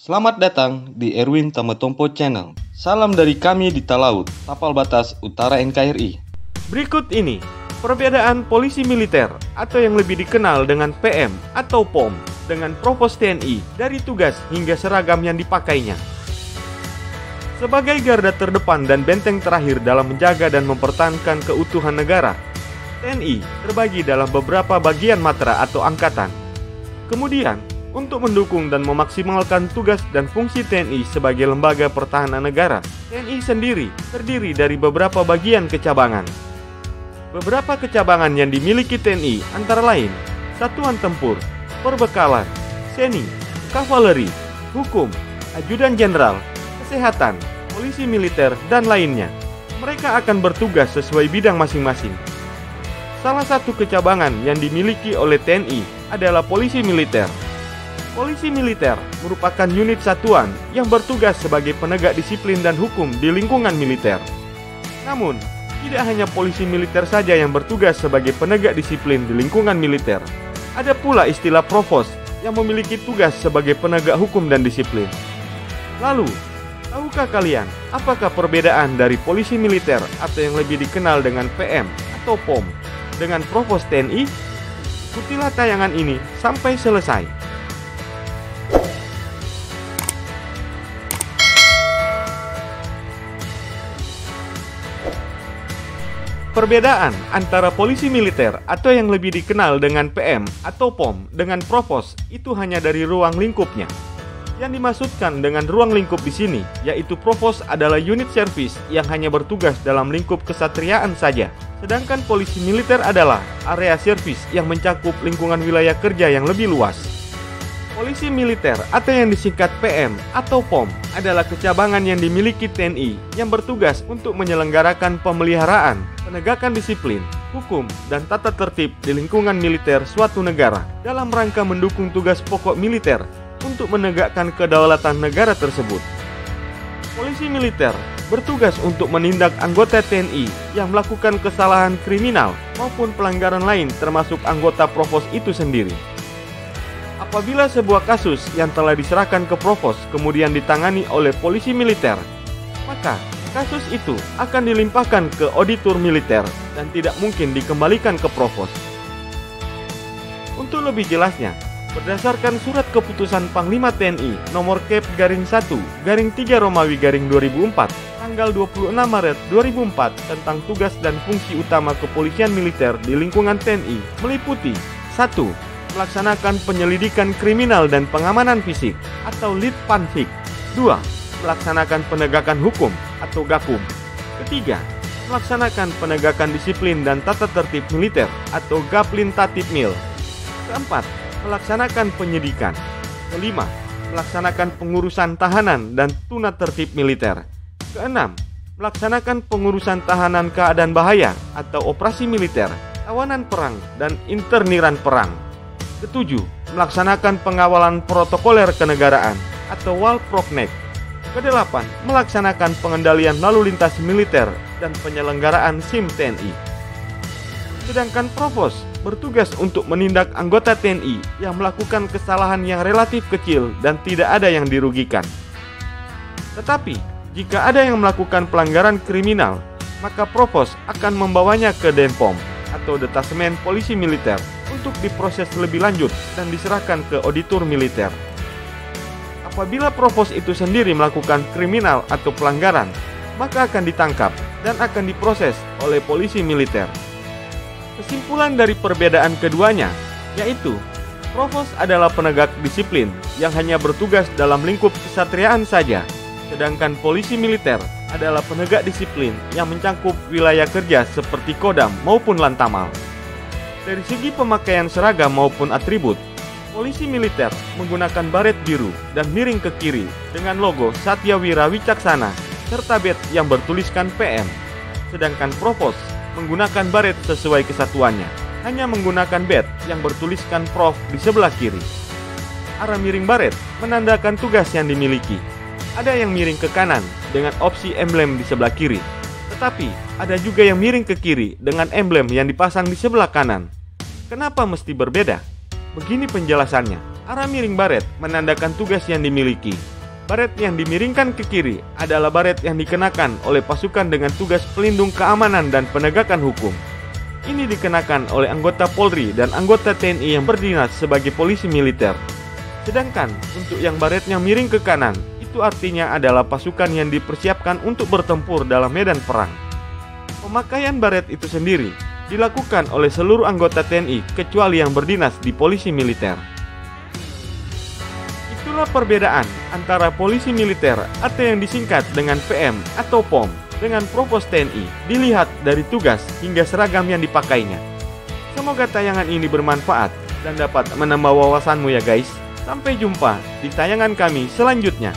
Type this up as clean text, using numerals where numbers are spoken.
Selamat datang di Erwin Tametompo Channel. Salam dari kami di Talaut, Tapal Batas Utara NKRI. Berikut ini perbedaan polisi militer atau yang lebih dikenal dengan PM atau POM dengan Provos TNI dari tugas hingga seragam yang dipakainya. Sebagai garda terdepan dan benteng terakhir dalam menjaga dan mempertahankan keutuhan negara, TNI terbagi dalam beberapa bagian matra atau angkatan. Kemudian, untuk mendukung dan memaksimalkan tugas dan fungsi TNI sebagai lembaga pertahanan negara, TNI sendiri terdiri dari beberapa bagian kecabangan. Beberapa kecabangan yang dimiliki TNI antara lain Satuan Tempur, Perbekalan, Seni, Kavaleri, Hukum, Ajudan Jenderal, Kesehatan, Polisi Militer, dan lainnya. Mereka akan bertugas sesuai bidang masing-masing. Salah satu kecabangan yang dimiliki oleh TNI adalah Polisi Militer. Polisi militer merupakan unit satuan yang bertugas sebagai penegak disiplin dan hukum di lingkungan militer. Namun, tidak hanya polisi militer saja yang bertugas sebagai penegak disiplin di lingkungan militer. Ada pula istilah provos yang memiliki tugas sebagai penegak hukum dan disiplin. Lalu, tahukah kalian apakah perbedaan dari polisi militer atau yang lebih dikenal dengan PM atau POM dengan Provos TNI? Ikutilah tayangan ini sampai selesai. Perbedaan antara polisi militer atau yang lebih dikenal dengan PM atau POM dengan Provos itu hanya dari ruang lingkupnya. Yang dimaksudkan dengan ruang lingkup di sini yaitu Provos adalah unit servis yang hanya bertugas dalam lingkup kesatriaan saja. Sedangkan polisi militer adalah area servis yang mencakup lingkungan wilayah kerja yang lebih luas. Polisi militer atau yang disingkat PM atau POM adalah kecabangan yang dimiliki TNI yang bertugas untuk menyelenggarakan pemeliharaan, penegakan disiplin, hukum, dan tata tertib di lingkungan militer suatu negara dalam rangka mendukung tugas pokok militer untuk menegakkan kedaulatan negara tersebut. Polisi militer bertugas untuk menindak anggota TNI yang melakukan kesalahan kriminal maupun pelanggaran lain termasuk anggota Provos itu sendiri. Apabila sebuah kasus yang telah diserahkan ke Provos kemudian ditangani oleh polisi militer, maka kasus itu akan dilimpahkan ke auditor militer dan tidak mungkin dikembalikan ke Provos. Untuk lebih jelasnya, berdasarkan surat keputusan Panglima TNI nomor Kep-1-3 Romawi 2004 tanggal 26 Maret 2004 tentang tugas dan fungsi utama kepolisian militer di lingkungan TNI meliputi 1. Melaksanakan penyelidikan kriminal dan pengamanan fisik atau Litpanfik. 2. Melaksanakan penegakan hukum atau Gakum. Ketiga, melaksanakan penegakan disiplin dan tata tertib militer atau Gaplin Tatipmil. Keempat, melaksanakan penyidikan. Kelima, melaksanakan pengurusan tahanan dan tuna tertib militer. Keenam, melaksanakan pengurusan tahanan keadaan bahaya atau operasi militer, tawanan perang, dan interniran perang. Ketujuh, melaksanakan pengawalan protokoler kenegaraan atau Walproknek. Kedelapan, melaksanakan pengendalian lalu lintas militer dan penyelenggaraan SIM TNI. Sedangkan Provos bertugas untuk menindak anggota TNI yang melakukan kesalahan yang relatif kecil dan tidak ada yang dirugikan. Tetapi, jika ada yang melakukan pelanggaran kriminal, maka Provos akan membawanya ke Denpom atau Detasemen Polisi Militer untuk diproses lebih lanjut dan diserahkan ke auditor militer. Apabila Provos itu sendiri melakukan kriminal atau pelanggaran, maka akan ditangkap dan akan diproses oleh polisi militer. Kesimpulan dari perbedaan keduanya, yaitu Provos adalah penegak disiplin yang hanya bertugas dalam lingkup kesatriaan saja, sedangkan polisi militer adalah penegak disiplin yang mencakup wilayah kerja seperti Kodam maupun Lantamal. Dari segi pemakaian seragam maupun atribut, polisi militer menggunakan baret biru dan miring ke kiri dengan logo Satyawira Wicaksana serta badge yang bertuliskan PM. Sedangkan Provos menggunakan baret sesuai kesatuannya, hanya menggunakan badge yang bertuliskan Prov di sebelah kiri. Arah miring baret menandakan tugas yang dimiliki. Ada yang miring ke kanan dengan opsi emblem di sebelah kiri. Tetapi, ada juga yang miring ke kiri dengan emblem yang dipasang di sebelah kanan. Kenapa mesti berbeda? Begini penjelasannya. Arah miring baret menandakan tugas yang dimiliki, Baret yang dimiringkan ke kiri adalah baret yang dikenakan oleh pasukan dengan tugas pelindung keamanan dan penegakan hukum. Ini dikenakan oleh anggota Polri dan anggota TNI yang berdinas sebagai polisi militer. Sedangkan untuk yang baretnya miring ke kanan, itu artinya adalah pasukan yang dipersiapkan untuk bertempur dalam medan perang. Pemakaian baret itu sendiri dilakukan oleh seluruh anggota TNI kecuali yang berdinas di polisi militer. Itulah perbedaan antara polisi militer atau yang disingkat dengan PM atau POM dengan Provos TNI dilihat dari tugas hingga seragam yang dipakainya. Semoga tayangan ini bermanfaat dan dapat menambah wawasanmu ya guys. Sampai jumpa di tayangan kami selanjutnya.